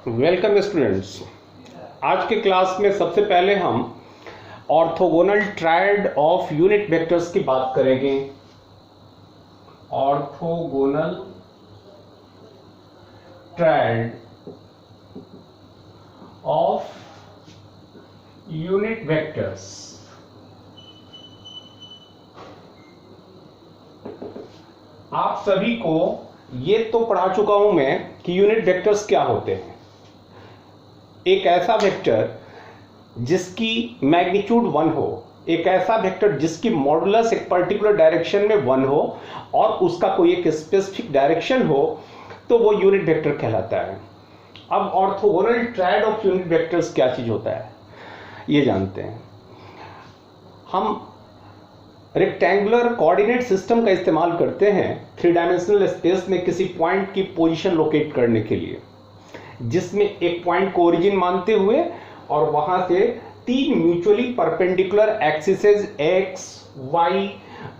Welcome students. आज के class में सबसे पहले हम orthogonal triad of unit vectors की बात करेंगे। Orthogonal triad of unit vectors. आप सभी को ये तो पढ़ा चुका हूं मैं कि यूनिट वेक्टर्स क्या होते हैं। एक ऐसा वेक्टर जिसकी मैग्नीट्यूड 1 हो, एक ऐसा वेक्टर जिसकी मॉडुलस एक पर्टिकुलर डायरेक्शन में 1 हो और उसका कोई एक स्पेसिफिक डायरेक्शन हो, तो वो यूनिट वेक्टर कहलाता है। अब orthogonal triad of unit vectors क्या चीज होता है ये जानते हैं। हम रेक्टेंगुलर कोऑर्डिनेट सिस्टम का इस्तेमाल करते हैं 3 डायमेंशनल स्पेस में किसी पॉइंट की पोजीशन लोकेट करने के लिए, जिसमें एक पॉइंट को ओरिजिन मानते हुए और वहां से 3 mutually perpendicular axes X, Y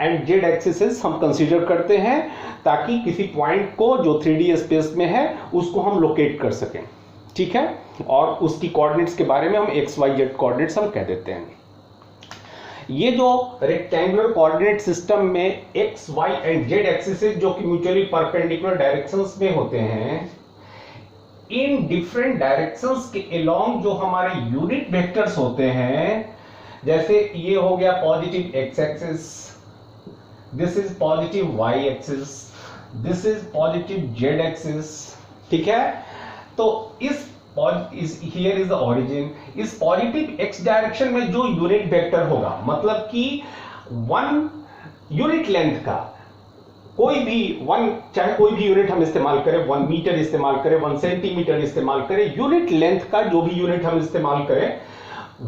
and Z axes हम कंसीडर करते हैं, ताकि किसी पॉइंट को जो 3D स्पेस में है उसको हम लोकेट कर सकें। ठीक है, और उसकी कोऑर्डिनेट्स के बारे में हम एक्स वाई जेड कोऑर्डिनेट्स हम कह देते हैं। ये जो रेक्टेंगुलर कोऑर्डिनेट सिस्टम में X Y and Z axes जो कि म्यूचुअली परपेंडिकुलर डायरेक्शंस में होते हैं, इन डिफरेंट डायरेक्शंस के अलोंग जो हमारे यूनिट वेक्टर्स होते हैं, जैसे ये हो गया positive X axis, this is positive Y axis, this is positive Z axis. ठीक है, तो हियर इज द ओरिजिन। इस पॉजिटिव एक्स डायरेक्शन में जो यूनिट वेक्टर होगा, मतलब कि 1 यूनिट लेंथ का कोई भी चाहे कोई भी यूनिट हम इस्तेमाल करें, 1 मीटर इस्तेमाल करें, 1 सेंटीमीटर इस्तेमाल करें, यूनिट लेंथ का जो भी यूनिट हम इस्तेमाल करें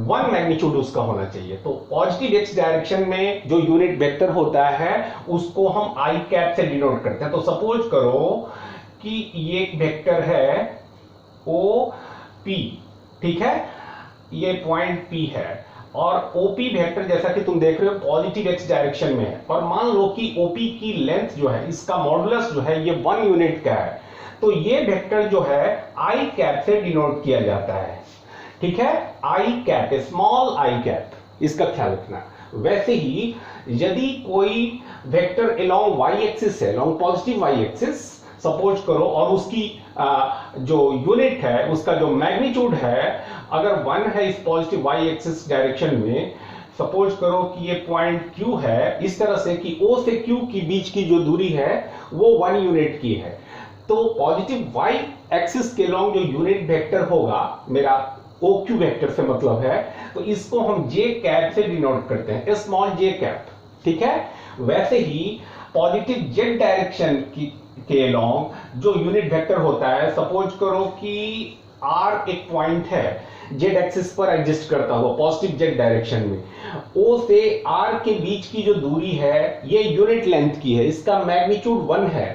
1 मैग्नीट्यूड उसका होना चाहिए। तो पॉजिटिव एक्स डायरेक्शन में जो यूनिट वेक्टर होता है उसको हम आई कैप से डिनोट करते हैं। तो सपोज करो कि ये एक वेक्टर है ओ पी, ठीक है, ये पॉइंट पी है और ओपी वेक्टर जैसा कि तुम देख रहे हो पॉजिटिव एक्स डायरेक्शन में है, और मान लो कि ओपी की लेंथ जो है, इसका मॉडुलस जो है ये 1 यूनिट का है, तो ये वेक्टर जो है आई कैप से डिनोट किया जाता है। ठीक है, I cap, small I cap, इसका ख्याल रखना। वैसे ही यदि कोई वेक्टर अलोंग वाई एक्सिस है, along positive Y axis suppose करो, और उसकी जो यूनिट है, उसका जो मैग्नीट्यूड है अगर 1 है इस पॉजिटिव वाई एक्सिस डायरेक्शन में, सपोज करो कि ये पॉइंट Q है, इस तरह से कि O से Q की बीच की जो दूरी है वो 1 यूनिट की है, तो पॉजिटिव वाई एक्सिस के लॉन्ग जो यूनिट वेक्टर होगा, मेरा OQ वेक्टर से मतलब है, तो इसको हम J कैप से डिनोट करते हैं, स्मॉल J कैप। ठीक है, वैसे ही पॉजिटिव जेड डायरेक्शन के लॉन्ग जो यूनिट वेक्टर होता है, सपोज करो कि R एक पॉइंट है जेड एक्सिस पर एग्जिस्ट करता हुआ पॉजिटिव जेड डायरेक्शन में, O से R के बीच की जो दूरी है ये यूनिट लेंथ की है, इसका मैग्नीट्यूड 1 है,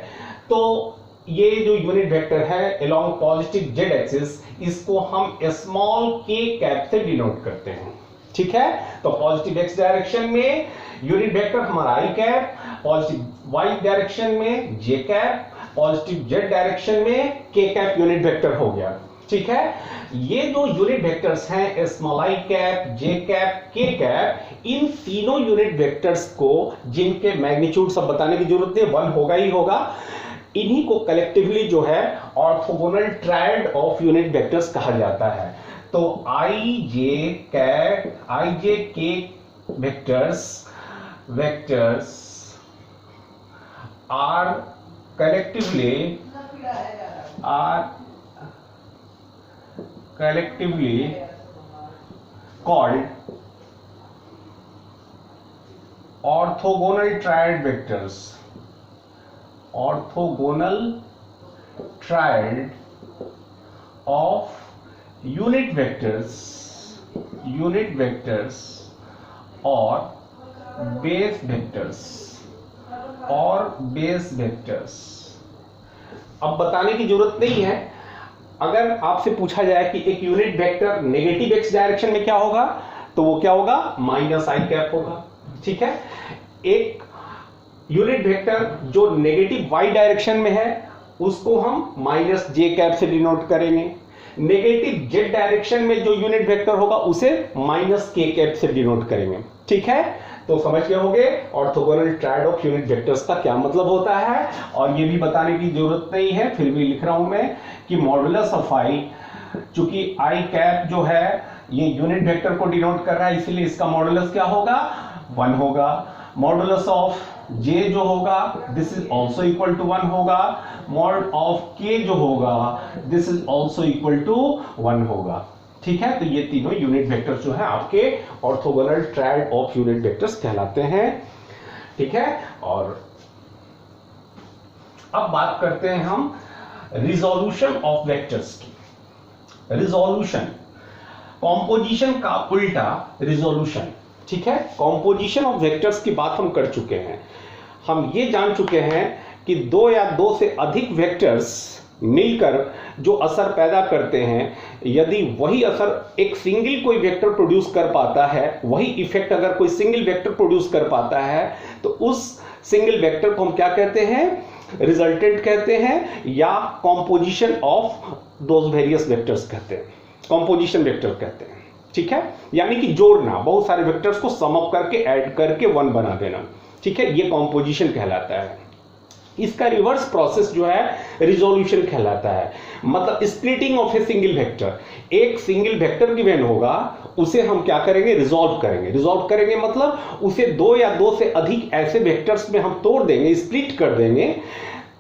तो ये जो यूनिट वेक्टर है अलोंग पॉजिटिव जेड एक्सिस, इसको हम स्मॉल k कैप से डिनोट करते हैं। ठीक है, तो पॉजिटिव एक्स डायरेक्शन में यूनिट वेक्टर हमारा आई कैप, पॉजिटिव वाई डायरेक्शन में जे कैप, पॉजिटिव जेड डायरेक्शन में के कैप यूनिट वेक्टर हो गया। ठीक है, ये जो यूनिट वेक्टर्स हैं small I cap, J cap, के कैप, इन तीनों यूनिट वेक्टर्स को, जिनके मैग्नीट्यूड सब बताने की जरूरत नहीं, 1 होगा ही होगा, इन्हीं को कलेक्टिवली जो है orthogonal triad of unit vectors कहा जाता है। तो आई जे के vectors are collectively called orthogonal triad vectors. Orthogonal triad of unit vectors or base vectors। अब बताने की जरूरत नहीं है, अगर आपसे पूछा जाए कि एक unit vector negative x direction में क्या होगा, तो वो क्या होगा, माइनस आई कैप होगा। ठीक है, एक यूनिट वेक्टर जो नेगेटिव वाई डायरेक्शन में है उसको हम माइनस जे कैप से डिनोट करेंगे। नेगेटिव जेड डायरेक्शन में जो यूनिट वेक्टर होगा उसे माइनस के कैप से डिनोट करेंगे। ठीक है, तो समझ गए होंगे orthogonal triad of unit vectors का क्या मतलब होता है। और ये भी बताने की जरूरत नहीं है, फिर भी लिख रहा हूं मैं कि मॉडुलस ऑफ आई, चूंकि आई कैप जो है ये यूनिट वेक्टर को डिनोट कर रहा है, इसलिए इसका मॉडुलस क्या होगा, 1 होगा। मॉडुलस ऑफ जे जो होगा this is also equal to 1 होगा। मॉड ऑफ के जो होगा this is also equal to 1 होगा। ठीक है, तो ये तीनों यूनिट वेक्टर्स जो है आपके orthogonal triad of unit vectors कहलाते हैं। ठीक है, और अब बात करते हैं हम रिजोल्यूशन ऑफ वेक्टर्स की। रिजोल्यूशन, कॉम्पोजिशन का उल्टा रिजोल्यूशन। ठीक है, कॉम्पोजिशन ऑफ वेक्टर्स की बात हम कर चुके हैं। हम ये जान चुके हैं कि 2 या 2 से अधिक वेक्टर्स मिलकर जो असर पैदा करते हैं, यदि वही असर एक सिंगल कोई वेक्टर प्रोड्यूस कर पाता है, वही इफेक्ट अगर कोई सिंगल वेक्टर प्रोड्यूस कर पाता है, तो उस सिंगल वेक्टर को हम क्या कहते हैं, रिजल्टेंट कहते हैं, या composition of those various vectors कहते हैं, कॉम्पोजिशन वेक्टर कहते हैं। ठीक है, यानी कि जोड़ना, बहुत सारे वेक्टर्स को सम अप करके ऐड करके 1 बना देना। ठीक है, ये कॉम्पोजिशन कहलाता है। इसका रिवर्स प्रोसेस जो है रिजोल्यूशन कहलाता है। मतलब splitting of a single vector, एक सिंगल वेक्टर गिवन होगा, उसे हम क्या करेंगे, रिजॉल्व करेंगे। रिजॉल्व करेंगे मतलब उसे 2 या 2 से अधिक ऐसे वेक्टर्स में हम तोड़ देंगे, स्प्लिट कर देंगे,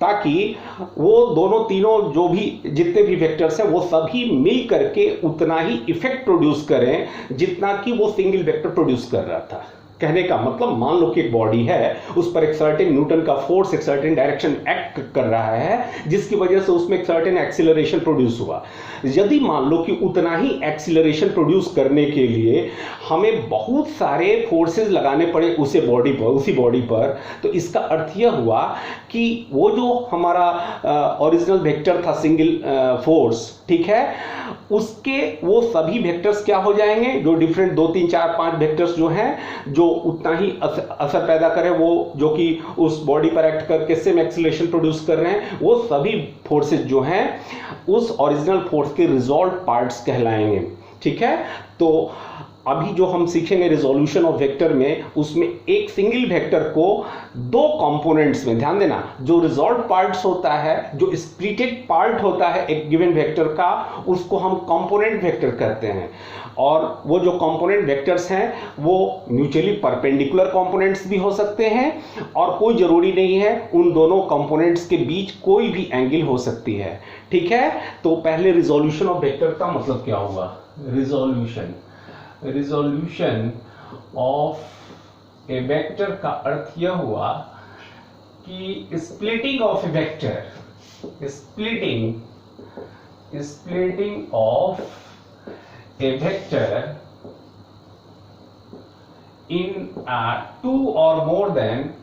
ताकि वो दोनों तीनों जो भी जितने भी वेक्टर्स हैं वो सभी मिल करके उतना ही इफेक्ट प्रोड्यूस करें जितना कि वो सिंगल वेक्टर प्रोड्यूस कर रहा था। कहने का मतलब, मान लो कि एक बॉडी है, उस पर एक सर्टेन न्यूटन का फोर्स एक सर्टेन डायरेक्शन एक्ट कर रहा है, जिसकी वजह से उसमें एक सर्टेन एक्सीलरेशन प्रोड्यूस हुआ। यदि मान लो कि उतना ही एक्सीलरेशन प्रोड्यूस करने के लिए हमें बहुत सारे फोर्सेस लगाने पड़े उसी बॉडी पर, तो इसका अर्थ यह हुआ कि वो जो हमारा ओरिजिनल वेक्टर था सिंगल फोर्स, ठीक है, उसके वो सभी वेक्टर्स क्या हो जाएंगे, जो डिफरेंट 2 3 4 5 वेक्टर्स जो हैं, जो उतना ही असर पैदा करें, वो जो कि उस बॉडी पर एक्ट करके सेम एक्सीलरेशन प्रोड्यूस कर रहे हैं, वो सभी फोर्सेस जो हैं उस ओरिजिनल फोर्स के रिजॉल्व पार्ट्स कहलाएंगे। ठीक है, तो अभी जो हम सीखेंगे रिजोल्यूशन ऑफ वेक्टर में, उसमें एक सिंगल वेक्टर को 2 कंपोनेंट्स में, ध्यान देना, जो रिजॉल्व पार्ट्स होता है, जो स्प्लिटेड पार्ट होता है एक गिवन वेक्टर का, उसको हम कंपोनेंट वेक्टर कहते हैं। और वो जो कंपोनेंट वेक्टर्स हैं वो म्यूचुअली परपेंडिकुलर कंपोनेंट्स भी हो सकते हैं, और कोई जरूरी नहीं है उन दोनों कंपोनेंट्स के बीच कोई भी एंगल हो सकती है। ठीक है, तो पहले रिजोल्यूशन ऑफ वेक्टर का मतलब क्या हुआ, रिजोल्यूशन ऑफ ए वेक्टर का अर्थ यह हुआ कि splitting of A vector, splitting of A vector in 2 or more than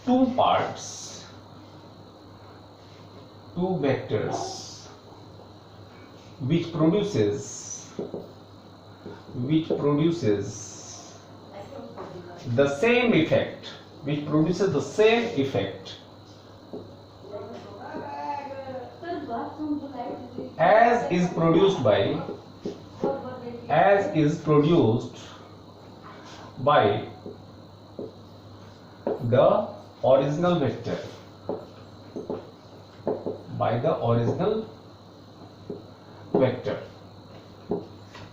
2 parts, 2 vectors, which produces the same effect, as is produced by the original vector,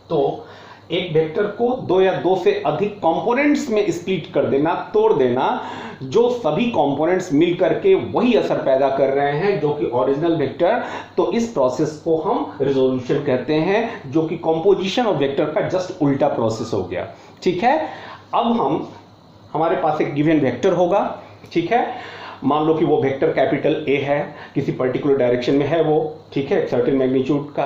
तो एक वेक्टर को 2 या 2 से अधिक कंपोनेंट्स में स्प्लिट कर देना, तोड़ देना, जो सभी कंपोनेंट्स मिलकर के वही असर पैदा कर रहे हैं जो कि ओरिजिनल वेक्टर, तो इस प्रोसेस को हम रिजोल्यूशन कहते हैं, जो कि कंपोजिशन ऑफ वेक्टर का जस्ट उल्टा प्रोसेस हो गया। ठीक है, अब हमारे पास एक गिवन वेक्टर होगा। ठीक है, मान लो कि वो वेक्टर कैपिटल ए है, किसी पर्टिकुलर डायरेक्शन में है वो, ठीक है, एक सर्टेन मैग्नीट्यूड का।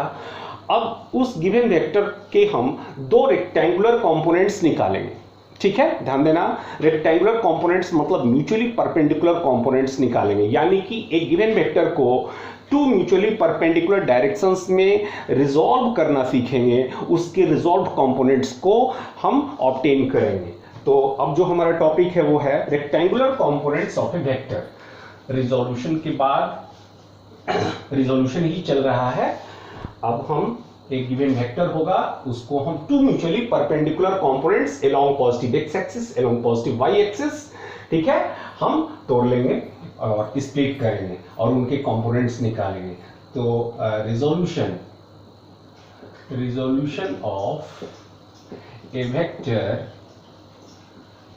अब उस गिवन वेक्टर के हम 2 रेक्टेंगुलर कंपोनेंट्स निकालेंगे। ठीक है, ध्यान देना, रेक्टेंगुलर कंपोनेंट्स मतलब म्यूचुअली परपेंडिकुलर कंपोनेंट्स निकालेंगे, यानी कि एक गिवन वेक्टर को 2 म्यूचुअली परपेंडिकुलर डायरेक्शंस में रिजॉल्व करना सीखेंगे, उसके रिजॉल्व कंपोनेंट्स को हम ऑब्टेन करेंगे। तो अब जो हमारा टॉपिक है वो है rectangular components of A vector. Resolution के बाद रिजोल्यूशन ही चल रहा है। अब हम एक गिवन वेक्टर होगा, उसको हम two mutually perpendicular components along positive X axis along positive Y axis, ठीक है, हम तोड़ लेंगे और स्प्लिट करेंगे और उनके कंपोनेंट्स निकालेंगे। तो resolution of A vector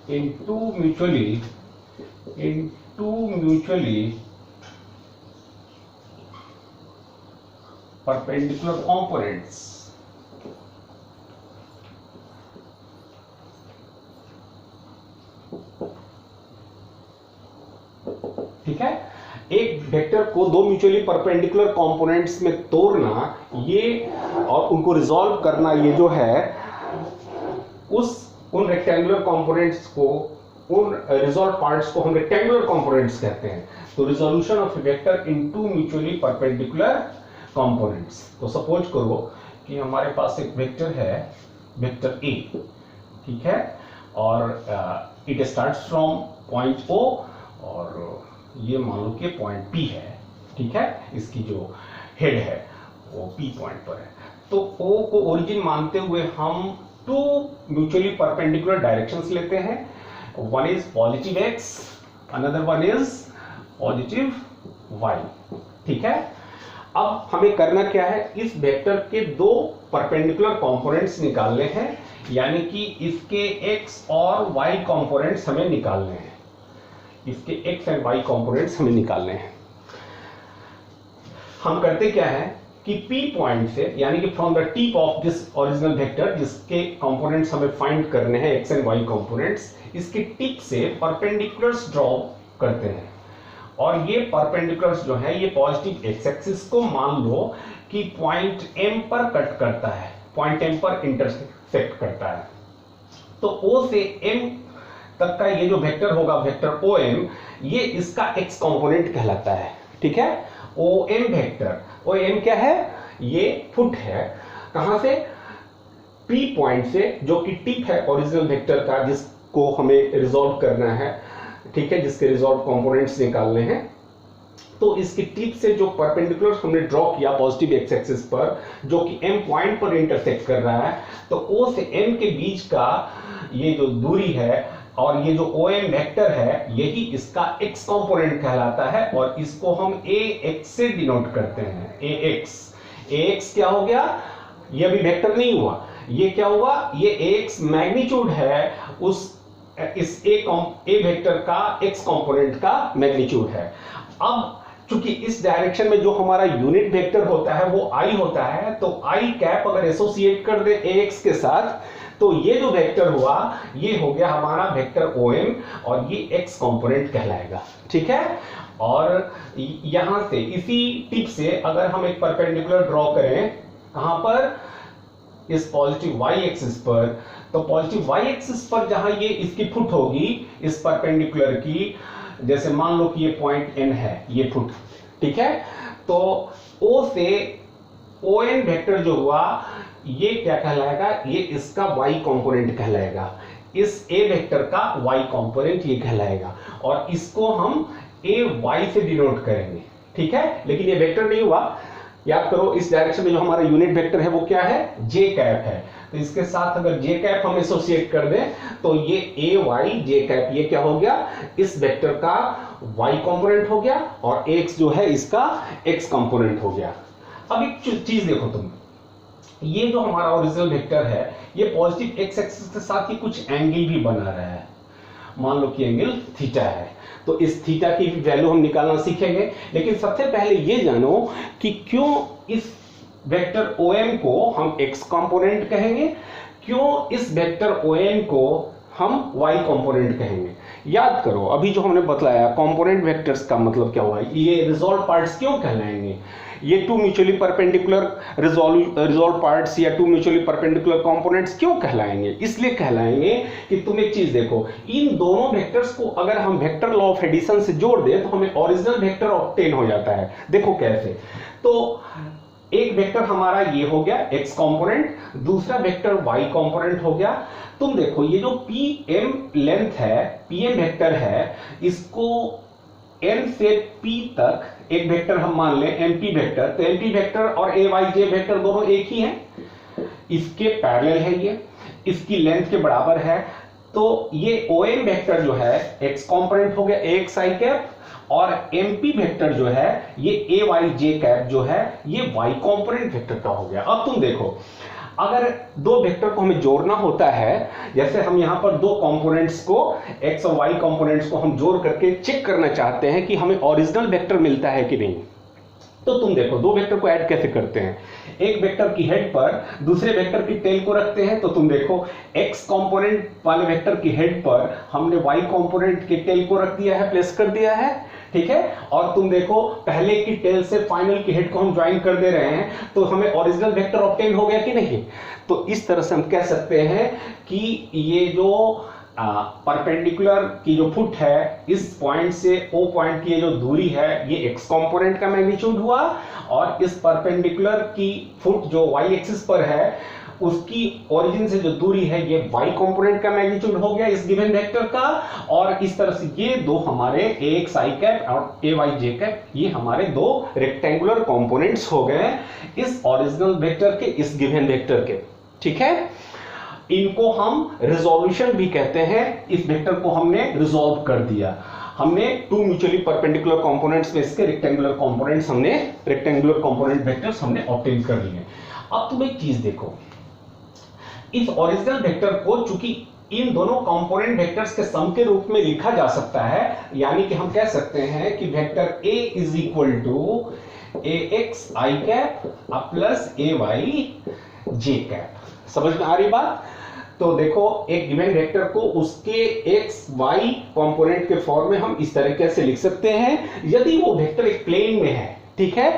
in two mutually perpendicular components। ठीक है, एक वेक्टर को दो म्यूचुअली परपेंडिकुलर कंपोनेंट्स में तोड़ना ये और उनको रिजॉल्व करना, ये जो है उन रेक्टेंगुलर कंपोनेंट्स को, उन रिजॉल्व पार्ट्स को हम रेक्टेंगुलर कंपोनेंट्स कहते हैं। तो resolution of A vector in to mutually perpendicular components. तो सपोज करो कि हमारे पास एक वेक्टर है, वेक्टर ए, ठीक है, और it starts from point O और ये मान लो कि पॉइंट पी है, ठीक है, इसकी जो हेड है वो पी पॉइंट पर है। तो ओ को ओरिजिन मानते हुए हम टू म्यूचुअली परपेंडिकुलर डायरेक्शंस लेते हैं। One is positive X, another one is positive Y, ठीक है। अब हमें करना क्या है, इस वेक्टर के दो परपेंडिकुलर कंपोनेंट्स निकालने हैं, यानी कि इसके एक्स और वाई कंपोनेंट्स हमें निकालने हैं। इसके एक्स एंड वाई कंपोनेंट्स हमें निकालने हैं। हम करते क्या है कि P पॉइंट से, यानी कि from the tip of this original vector जिसके कंपोनेंट्स हमें फाइंड करने हैं, एक्स एंड वाई कंपोनेंट्स, इसके टिप से परपेंडिकुलर्स ड्रॉ करते हैं। और ये परपेंडिकुलर्स जो है ये पॉजिटिव एक्स एक्सिस को मान लो कि पॉइंट M पर कट करता है, पॉइंट M पर इंटरसेक्ट करता है। तो O से M तक का ये जो वेक्टर होगा, वेक्टर OM, ये इसका एक्स कंपोनेंट कहलाता है, ठीक है। OM वेक्टर, OM क्या है, ये फुट है, कहां से, P पॉइंट से, जो कि टिप है ओरिजिनल वेक्टर का जिसको हमें रिजॉल्व करना है, ठीक है, जिसके रिजॉल्व कंपोनेंट्स निकालने हैं। तो इसकी टिप से जो परपेंडिकुलर हमने ड्रॉ किया पॉजिटिव एक्स एक्सिस पर, जो कि M पॉइंट पर इंटरसेक्ट कर रहा है, तो O से M के बीच का ये जो दूरी है और ये जो OM वेक्टर है, यही इसका x कंपोनेंट कहलाता है और इसको हम AX से डिनोट करते हैं। AX क्या हो गया, ये अभी वेक्टर नहीं हुआ, ये क्या हुआ, ये AX मैग्नीट्यूड है इस A वेक्टर का x कंपोनेंट का मैग्नीट्यूड है। अब चूंकि इस डायरेक्शन में जो हमारा यूनिट वेक्टर होता है वो I होता है, तो I कैप अगर एसोसिएट कर दे AX के साथ, तो ये जो वेक्टर हुआ ये हो गया हमारा वेक्टर OM और ये x कंपोनेंट कहलाएगा, ठीक है। और यहां से इसी टिप से अगर हम एक परपेंडिकुलर ड्रॉ करें, कहां पर, इस पॉजिटिव y एक्सिस पर, तो पॉजिटिव y एक्सिस पर जहां ये इसकी फुट होगी इस परपेंडिकुलर की, जैसे मान लो कि ये पॉइंट N है, ये फुट, ठीक है। तो O से ON वेक्टर जो हुआ ये क्या कहलाएगा, ये इसका y कंपोनेंट कहलाएगा, इस A वेक्टर का y कंपोनेंट ये कहलाएगा और इसको हम AY से डिनोट करेंगे, ठीक है। लेकिन ये वेक्टर नहीं हुआ, याद करो इस डायरेक्शन में जो हमारा यूनिट वेक्टर है वो क्या है, j कैप है। तो इसके साथ अगर j कैप हम एसोसिएट कर दें तो ये AY j कैप, ये क्या हो गया, इस वेक्टर का y कंपोनेंट हो गया और x जो है इसका x कंपोनेंट हो गया। अब एक चीज देखो तुम, ये जो हमारा ओरिजिनल वेक्टर है ये पॉजिटिव एक्स एक्सिस के साथ ही कुछ एंगल भी बना रहा है, मान लो कि एंगल थीटा है। तो इस थीटा की वैल्यू हम निकालना सीखेंगे, लेकिन सबसे पहले ये जानो कि क्यों इस वेक्टर OM को हम x कंपोनेंट कहेंगे, क्यों इस वेक्टर ON को हम y कंपोनेंट कहेंगे। याद करो अभी जो हमने बतलाया कंपोनेंट वेक्टर्स का मतलब क्या हुआ, ये रिजॉल्व पार्ट्स क्यों कहलाएंगे, ये to mutually perpendicular resolve parts या टू म्यूचुअली परपेंडिकुलर कंपोनेंट्स क्यों कहलाएंगे, इसलिए कहलाएंगे कि तुम एक चीज देखो, इन दोनों वेक्टर्स को अगर हम वेक्टर लॉ ऑफ एडिशन से जोड़ दें तो हमें ओरिजिनल वेक्टर ऑब्टेन हो जाता है। देखो कैसे, तो एक वेक्टर हमारा ये हो गया x कंपोनेंट, दूसरा वेक्टर y कंपोनेंट हो गया। तुम देखो ये जो pm लेंथ है, pm वेक्टर है, इसको n से p तक एक वेक्टर हम मान लें mp वेक्टर, तो mp वेक्टर और ayj वेक्टर दोनों एक ही हैं, इसके पैरेलल है, ये इसकी लेंथ के बराबर है। तो ये om वेक्टर जो है x कंपोनेंट हो गया axi कैप, और mp वेक्टर जो है ये ayj कैप जो है ये y कंपोनेंट वेक्टर का हो गया। अब तुम देखो, अगर दो वेक्टर को हमें जोड़ना होता है, जैसे हम यहां पर दो कंपोनेंट्स को x और y कंपोनेंट्स को हम जोड़ करके चेक करना चाहते हैं कि हमें ओरिजिनल वेक्टर मिलता है कि नहीं, तो तुम देखो दो वेक्टर को ऐड कैसे करते हैं। एक वेक्टर की हेड पर दूसरे वेक्टर की टेल को रखते हैं, तो तुम देखो x कंपोनेंट वाले वेक्टर की हेड पर हमने y कंपोनेंट के टेल को रख दिया है, प्लेस कर दिया है, ठीक है। और तुम देखो पहले की टेल से फाइनल की हेड को हम ज्वाइन कर दे रहे हैं, तो हमें ओरिजिनल वेक्टर ऑब्टेन हो गया कि नहीं। तो इस तरह से हम कह सकते हैं कि ये जो परपेंडिकुलर की जो फुट है, इस पॉइंट से ओ पॉइंट की ये जो दूरी है ये x कंपोनेंट का मैग्नीट्यूड हुआ, और इस परपेंडिकुलर की फुट जो y एक्सिस पर है उसकी ओरिजिन से जो दूरी है ये y कंपोनेंट का मैग्नीट्यूड हो गया इस गिवन वेक्टर का। और इस तरह से ये दो हमारे axi कैप और ayj कैप ये हमारे दो रेक्टेंगुलर कंपोनेंट्स हो गए इस ओरिजिनल वेक्टर के, इस गिवन वेक्टर के, ठीक है। इनको हम रिजोल्यूशन भी कहते हैं। इस वेक्टर को हमने रिजॉल्व कर दिया, हमने टू म्यूचुअली परपेंडिकुलर कंपोनेंट्स में इसके रेक्टेंगुलर कंपोनेंट्स हमने, रेक्टेंगुलर कंपोनेंट वेक्टर्स हमने ऑब्टेन कर लिए। अब तुम एक चीज देखो, इस ओरिजिनल वेक्टर को चूंकि इन दोनों कंपोनेंट वेक्टर्स के सम के रूप में लिखा जा सकता है, यानी कि हम कह सकते हैं कि vector a is equal to axi cap plus ayj cap. समझ में आ रही बात। तो देखो एक गिवन वेक्टर को उसके x y कंपोनेंट के फॉर्म में हम इस तरीके से लिख सकते हैं, यदि वो वेक्टर एक प्लेन में है, ठीक है।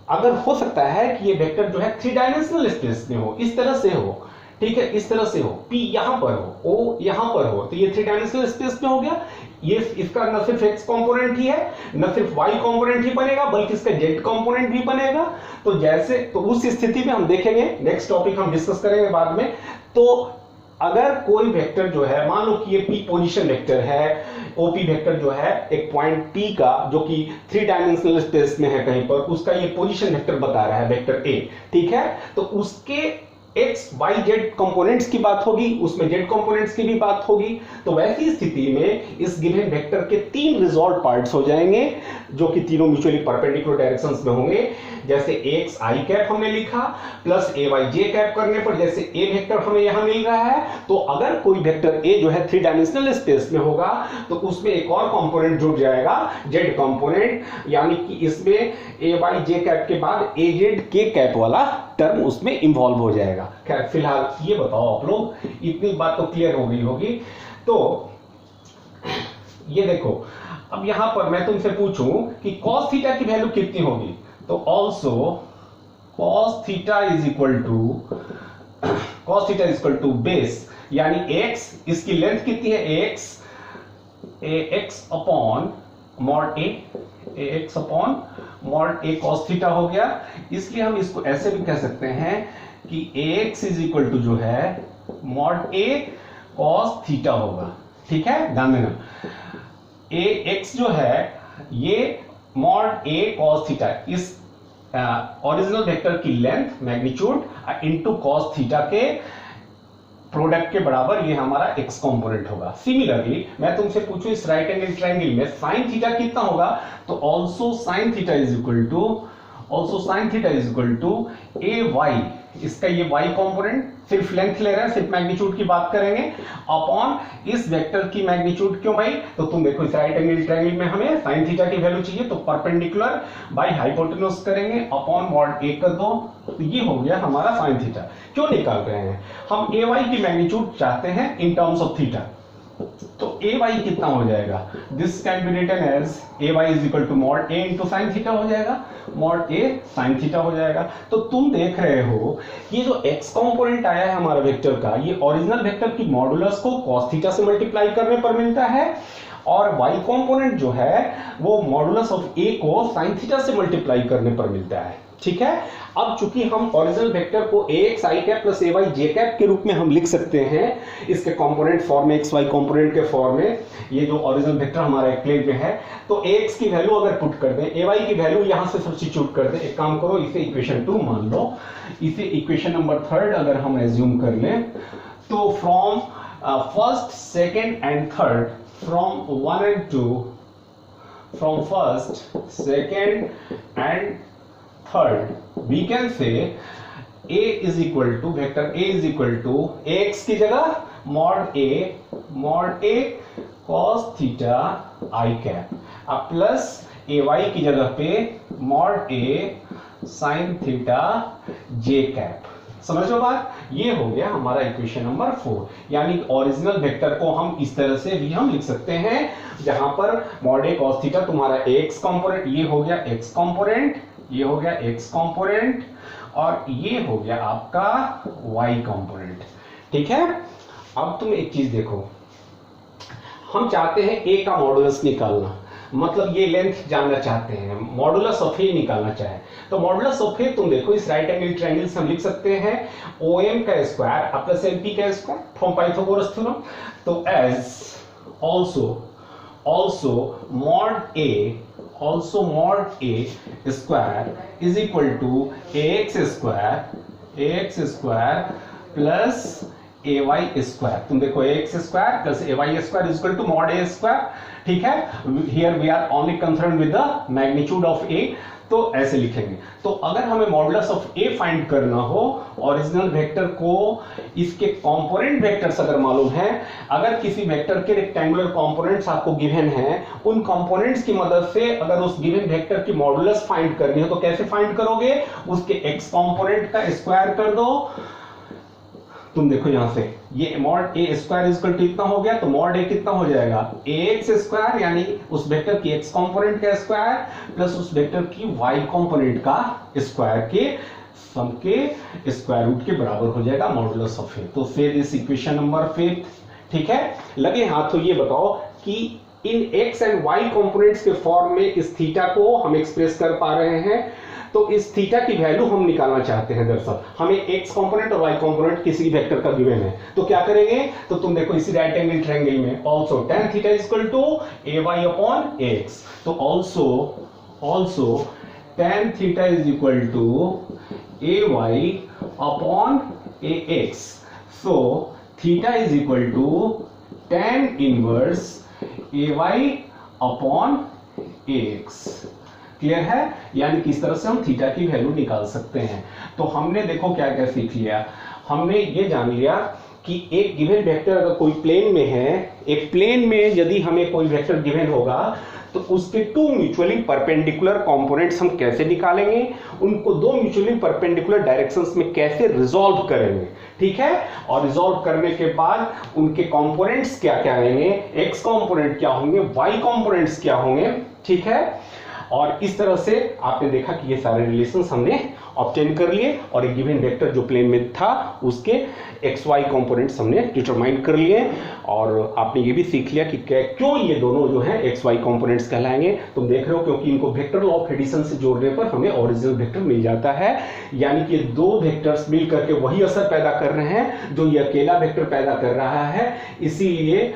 अगर हो सकता है कि ये वेक्टर जो है थ्री डायमेंशनल स्पेस में हो, इस तरह से हो, ठीक है, इस तरह से हो, p यहां पर हो, o यहां पर हो, तो ये थ्री डायमेंशनल स्पेस में हो गया। ये इसका न सिर्फ x कंपोनेंट ही है, न सिर्फ y कंपोनेंट ही बनेगा, बल्कि इसका z कंपोनेंट भी बनेगा। तो जैसे, तो उस स्थिति में हम देखेंगे, नेक्स्ट टॉपिक हम डिस्कस करेंगे बाद में। तो अगर कोई वेक्टर जो है, मान लो कि ये p पोजीशन वेक्टर है, OP वेक्टर जो है एक पॉइंट P का जो कि थ्री डायमेंशनल स्पेस में है कहीं पर, उसका ये पोजीशन वेक्टर बता रहा है, वेक्टर A, ठीक है। तो उसके x y z कंपोनेंट्स की बात होगी, उसमें z कंपोनेंट्स की भी बात होगी। तो वैसी स्थिति में इस गिवन वेक्टर के तीन रिजॉल्व पार्ट्स हो जाएंगे जो कि तीनों म्यूचुअली परपेंडिकुलर डायरेक्शंस में होंगे। जैसे axi कैप हमने लिखा प्लस ayj कैप करने पर जैसे a वेक्टर हमें यहां मिल रहा है, तो अगर कोई वेक्टर a जो है थ्री डायमेंशनल स्पेस में होगा तो उसमें एक और कंपोनेंट जुड़ जाएगा z कंपोनेंट, यानी कि इसमें ayj कैप के बाद az k कैप वाला टर्म उसमें इन्वॉल्व हो जाएगा। खैर फिलहाल ये बताओ आप लोग, इतनी बात तो क्लियर हो गई होगी। तो ये देखो, अब यहां पर मैं तुमसे पूछूं कि cos थीटा की वैल्यू कितनी होगी, तो also cos theta is equal to base, यानी x, इसकी लेंथ कितनी है ax upon mod a cos theta हो गया। इसलिए हम इसको ऐसे भी कह सकते हैं कि ax इज इक्वल टू जो है मॉड a cos थीटा होगा, ठीक है। ध्यान देना, ax जो है ये मॉड a cos थीटा, इस ओरिजिनल वेक्टर की length magnitude into cos theta के प्रोडक्ट के बराबर ये हमारा x कंपोनेंट होगा। सिमिलरली मैं तुमसे पूछूं इस राइट एंगल ट्रायंगल में sin थीटा कितना होगा, तो also sin theta is equal to ay, इसका ये y कंपोनेंट, सिर्फ लेंथ ले रहे हैं, सिर्फ मैग्नीट्यूड की बात करेंगे, अपॉन इस वेक्टर की मैग्नीट्यूड। क्यों भाई, तो तुम देखो इस राइट एंगल ट्रायंगल में हमें sin थीटा की वैल्यू चाहिए, तो परपेंडिकुलर बाय हाइपोटेन्यूज करेंगे, अपॉन मॉड a कर दो, तो ये हो गया हमारा sin थीटा। क्यों निकाल रहे हैं हम, ay की मैग्नीट्यूड चाहते हैं इन टर्म्स ऑफ थीटा, तो ay कितना हो जाएगा, this can be written as ay is equal to mod a into sine theta हो जाएगा, मॉड a साइन थीटा हो जाएगा। तो तुम देख रहे हो ये जो x कंपोनेंट आया है हमारा वेक्टर का, ये ओरिजिनल वेक्टर की मॉडुलस को cos थीटा से मल्टीप्लाई करने पर मिलता है, और y कंपोनेंट जो है वो मॉडुलस ऑफ a को sin थीटा से मल्टीप्लाई करने पर मिलता है, ठीक है। अब चूंकि हम ओरिजिनल वेक्टर को ax i cap plus ay j cap के रूप में हम लिख सकते हैं इसके कंपोनेंट फॉर्म में, xy कंपोनेंट के फॉर्म में, ये जो ओरिजिनल वेक्टर हमारा एक प्लेन में है, तो ax की वैल्यू अगर पुट कर दें, ay की वैल्यू यहां से सब्स्टिट्यूट कर दें, एक काम करो इसे इक्वेशन 2 मान लो, इसे इक्वेशन नंबर 3 अगर हम एज्यूम कर लें, तो from first, second and third, from 1 and 2, from first, second and third, we can say a is equal to, vector a is equal to ax की जगह mod a cos theta I cap, अब plus ay की जगह पे mod a sin theta j cap। समझ लो बात, ये हो गया हमारा इक्वेशन नंबर 4। यानी ओरिजिनल वेक्टर को हम इस तरह से भी हम लिख सकते हैं, जहां पर mod a cos थीटा तुम्हारा x कंपोनेंट, ये हो गया x कंपोनेंट, ये हो गया x कंपोनेंट, और ये हो गया आपका y कंपोनेंट। ठीक है। अब तुम एक चीज देखो, हम चाहते हैं a का मॉडुलस निकालना, मतलब ये लेंथ जानना चाहते हैं, मॉडुलस ऑफ ए निकालना चाहे, तो मॉडुलस ऑफ ए तुम देखो इस राइट एंगल ट्रायंगल से हम लिख सकते हैं OM का स्क्वायर प्लस MP का स्क्वायर फ्रॉम पाइथागोरस थ्योरम, तो as also mod a square is equal to ax square plus ay square. तुम देखो ax square plus ay square is equal to mod a square. ठीक है, here we are only concern with the magnitude of a, तो ऐसे लिखेंगे। तो अगर हमें मॉडुलस ऑफ a फाइंड करना हो, ओरिजिनल वेक्टर को इसके कंपोनेंट वेक्टर्स अगर मालूम है, अगर किसी वेक्टर के रेक्टेंगुलर कंपोनेंट्स आपको गिवन हैं, उन कंपोनेंट्स की मदद से अगर उस गिवन वेक्टर की मॉडुलस फाइंड करनी हो, तो कैसे फाइंड करोगे? उसके x कंपोनेंट का स्क्वायर कर दो। तुम देखो यहां से ये mod a square equal to कितना हो गया, तो mod a कितना हो जाएगा, ax स्क्वायर, यानी उस वेक्टर की x कंपोनेंट का स्क्वायर प्लस उस वेक्टर की y कंपोनेंट का स्क्वायर के सम के स्क्वायर रूट के बराबर हो जाएगा मॉडुलस ऑफ a। तो फिर इस इक्वेशन नंबर 5, ठीक है, लगे हाथ। तो ये बताओ कि इन x एंड y कंपोनेंट्स के फॉर्म में इस थीटा को हम एक्सप्रेस कर पा रहे हैं, तो इस थीटा की वैल्यू हम निकालना चाहते हैं। दरअसल हमें x कंपोनेंट और y कंपोनेंट किसी वेक्टर का गिवन है, तो क्या करेंगे? तो तुम देखो इसी राइट एंगल ट्रायंगल में also tan theta is equal to ay upon ax, तो also tan theta is equal to ay upon ax, so theta is equal to tan inverse ay upon ax। Clear है? यानी किस तरह से हम theta की value निकाल सकते हैं। तो हमने देखो क्या क्या सीख लिया, हमने ये जान लिया कि एक गिवन वेक्टर अगर कोई प्लेन में है, एक प्लेन में यदि हमें कोई वेक्टर गिवन होगा, तो उसके टू म्यूचुअली परपेंडिकुलर कंपोनेंट्स हम कैसे निकालेंगे, उनको दो म्यूचुअली परपेंडिकुलर डायरेक्शंस में कैसे रिजॉल्व करेंगे। ठीक है, और रिजॉल्व करने के बाद उनके कंपोनेंट्स क्या क्या आएंगे, एक्स कंपोनेंट क्या होंगे, वाई कंपोनेंट्स क्या होंगे। ठीक है, और इस तरह से आपने देखा कि ये सारे रिलेशंस हमने ऑब्टेन कर लिए, और एक गिवन वेक्टर जो प्लेन में था उसके एक्स वाई कंपोनेंट्स हमने डिटरमाइन कर लिए, और आपने ये भी सीख लिया कि क्यों ये दोनों जो है एक्स वाई कंपोनेंट्स कहलाएंगे। तुम देख रहे हो क्योंकि इनको वेक्टर लॉ ऑफ एडिशन से जोड़ने पर हमें ओरिजिनल वेक्टर मिल जाता है, यानी कि दो वेक्टर्स मिल करके वही असर पैदा कर रहे हैं जो ये अकेला वेक्टर पैदा कर रहा है, इसीलिए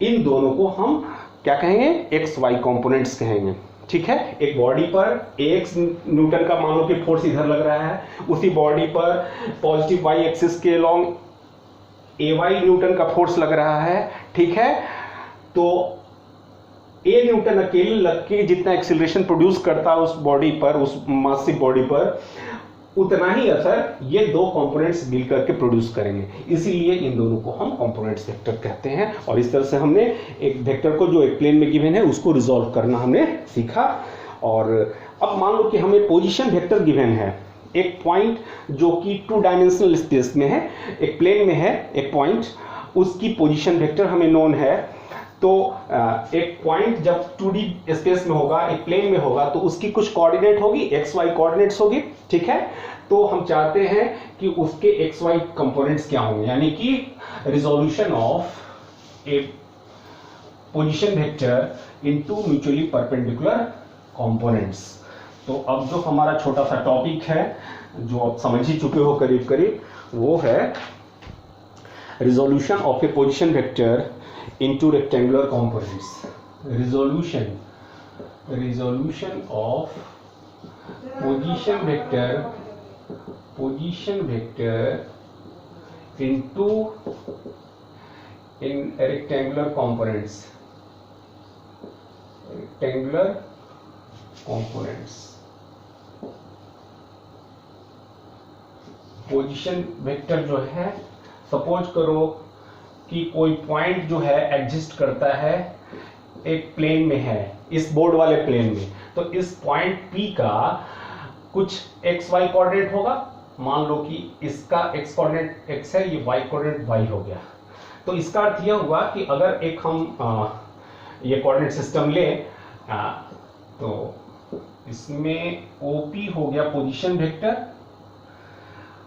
इन दोनों को हम क्या कहेंगे, एक्स वाई कंपोनेंट्स कहेंगे। ठीक है, एक बॉडी पर ax न्यूटन का मान लो कि फोर्स इधर लग रहा है, उसी बॉडी पर पॉजिटिव y एक्सिस के अलोंग ay न्यूटन का फोर्स लग रहा है। ठीक है, तो a न्यूटन अकेले लग के जितना एक्सीलरेशन प्रोड्यूस करता है उस बॉडी पर, उस मासिव बॉडी पर, उतना ही असर ये दो कंपोनेंट्स मिल करके प्रोड्यूस करेंगे, इसीलिए इन दोनों को हम कंपोनेंट्स वेक्टर कहते हैं। और इस तरह से हमने एक वेक्टर को जो एक प्लेन में गिवन है उसको रिजॉल्व करना हमने सीखा। और अब मान लो कि हमें पोजीशन वेक्टर गिवन है, एक पॉइंट जो कि 2 डायमेंशनल स्पेस में है, एक प्लेन में है एक पॉइंट, उसकी पोजीशन वेक्टर हमें नोन है। तो एक पॉइंट जब 2D स्पेस में होगा, एक प्लेन में होगा, तो उसकी कुछ कोऑर्डिनेट होगी, एक्स वाई कोऑर्डिनेट्स होगी। ठीक है, तो हम चाहते हैं कि उसके एक्स वाई कंपोनेंट्स क्या होंगे, यानी कि resolution of A position vector in to mutually perpendicular components. तो अब जो हमारा छोटा सा टॉपिक है जो आप समझ ही चुके हो करीब करीब, वो है resolution of A position vector into rectangular components. Resolution of position vector into in rectangular components. Position vector जो है, सपोज करो कि कोई पॉइंट जो है एग्जिस्ट करता है एक प्लेन में है, इस बोर्ड वाले प्लेन में, तो इस पॉइंट P का कुछ XY कोऑर्डिनेट होगा। मान लो कि इसका X कोऑर्डिनेट X है, ये Y कोऑर्डिनेट Y हो गया। तो इसका अर्थ यह हुआ कि अगर एक हम ये कोऑर्डिनेट सिस्टम ले तो इसमें OP हो गया position vector,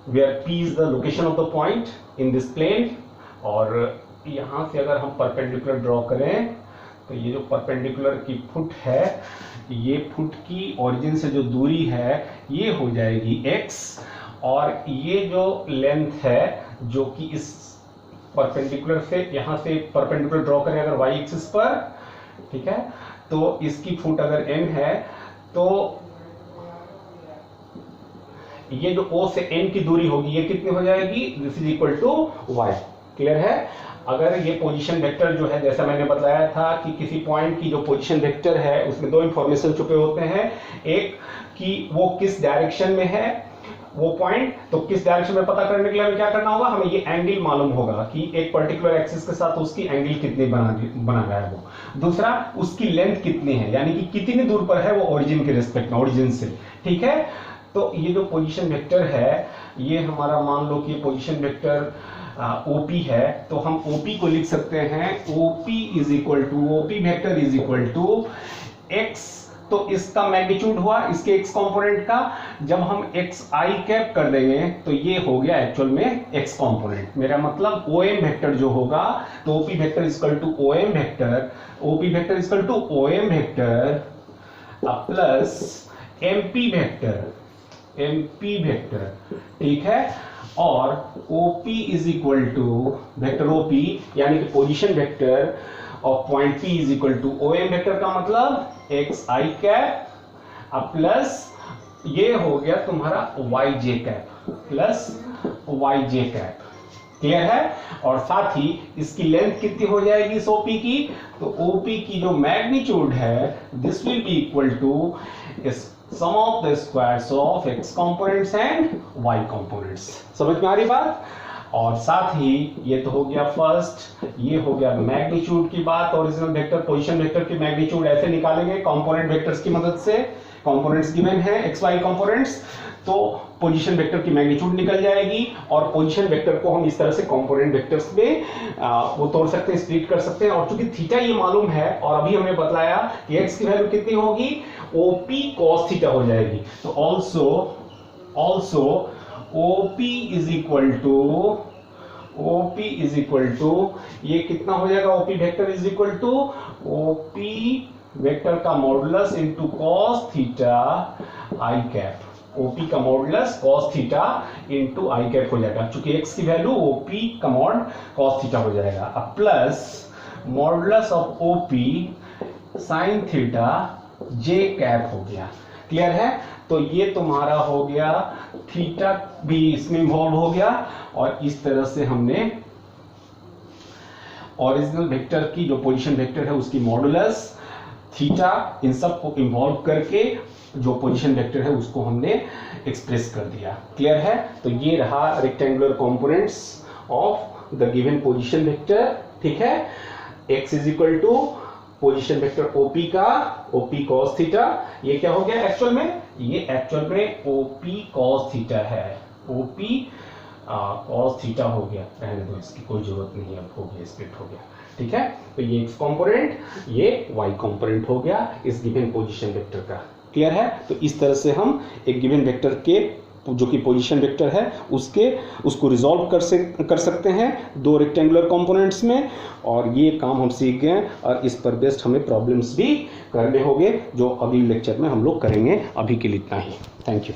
where P is the location of the point in this plane, और यहां से अगर हम परपेंडिकुलर ड्रॉ करें तो ये जो परपेंडिकुलर की फुट है, ये फुट की ओरिजिन से जो दूरी है ये हो जाएगी x, और ये जो लेंथ है जो कि इस परपेंडिकुलर से यहां से परपेंडिकुलर ड्रॉ करें अगर y एक्सिस पर, ठीक है, तो इसकी फुट अगर m है तो ये जो O से N की दूरी होगी ये कितनी हो जाएगी, this is equal to y। Clear है? अगर ये पोजीशन वेक्टर जो है, जैसा मैंने बताया था कि किसी पॉइंट की जो पोजीशन वेक्टर है उसमें दो इंफॉर्मेशन छुपे होते हैं, एक कि वो किस डायरेक्शन में है वो पॉइंट, तो किस डायरेक्शन में पता करने के लिए हमें क्या करना होगा, हमें ये एंगल मालूम होगा कि एक पर्टिकुलर एक्सिस के साथ उसकी एंगल कितनी बना रहा है वो। दूसरा, उसकी लेंथ कितनी है, यानी कि कितनी दूर पर है वो ओरिजिन के रिस्पेक्ट में, ओरिजिन से। ठीक है, तो ये जो पोजीशन वेक्टर है ये हमारा, मान लो कि पोजीशन वेक्टर OP है, तो हम OP को लिख सकते हैं OP vector is equal to x, तो इसका मैग्नीट्यूड हुआ इसके x कंपोनेंट का। जब हम xi कैप कर देंगे तो ये हो गया एक्चुअल में x कंपोनेंट, मेरा मतलब OM वेक्टर जो होगा, तो OP vector is equal to OM vector, OP vector is equal to OM vector plus MP vector, ठीक है, और OP is equal to vector OP यानी कि position vector of point P is equal to OM vector का मतलब xi cap plus ये हो गया तुम्हारा yj cap plus yj cap. Clear है? और साथ ही इसकी लेंथ कितनी हो जाएगी इस OP की, तो OP की जो मैग्नीट्यूड है this will be equal to sum of the squares of x components and y components. समझ में आ रही बात? और साथ ही ये तो हो गया फर्स्ट, ये हो गया मैग्नीट्यूड की बात। ओरिजिनल वेक्टर पोजीशन वेक्टर की मैग्नीट्यूड ऐसे निकालेंगे कंपोनेंट वेक्टर्स की मदद से, कंपोनेंट्स गिवन है xy कंपोनेंट्स, तो पोजीशन वेक्टर की मैग्नीट्यूड निकल जाएगी, और पोजीशन वेक्टर को हम इस तरह से कंपोनेंट वेक्टर्स में वो तोड़ सकते हैं, स्प्लिट कर सकते हैं। और चूंकि थीटा ये मालूम है और अभी हमने बताया कि x की वैल्यू कितनी होगी, OP cos थीटा हो जाएगी, तो also OP is equal to ये कितना हो जाएगा, OP vector is equal to OP vector का modulus into cos theta i cap, OP का modulus cos theta into i cap हो जाएगा, क्योंकि x की वैल्यू OP का मॉड cos थीटा हो जाएगा, अब plus modulus of OP sin theta j cap हो गया। क्लियर है? तो ये तुम्हारा हो गया, थीटा भी इसमें इन्वॉल्व हो गया, और इस तरह से हमने ओरिजिनल वेक्टर की जो पोजीशन वेक्टर है उसकी मॉडुलस थीटा इन सब को इन्वॉल्व करके जो पोजीशन वेक्टर है उसको हमने एक्सप्रेस कर दिया। क्लियर है? तो ये रहा rectangular components of the given position vector. ठीक है, x is equal to position vector OP का OP cos थीटा, ये क्या हो गया एक्चुअल में, ये एक्चुअल में OP cos थीटा है, OP cos थीटा हो गया, रहने दो इसकी कोई जरूरत नहीं है, अब हो गया, स्प्लिट हो गया। ठीक है, तो ये x कंपोनेंट, ये y कंपोनेंट हो गया इस गिवन पोजीशन वेक्टर का। क्लियर है? तो इस तरह से हम एक गिवन वेक्टर के जो कि पोजीशन वेक्टर है उसको रिजॉल्व कर सकते हैं दो रेक्टेंगुलर कंपोनेंट्स में। और ये काम हम सीख गए और इस पर बेस्ड हमें प्रॉब्लम्स भी करने होंगे जो अगले लेक्चर में हम लोग करेंगे। अभी के लिए इतना ही। Thank you.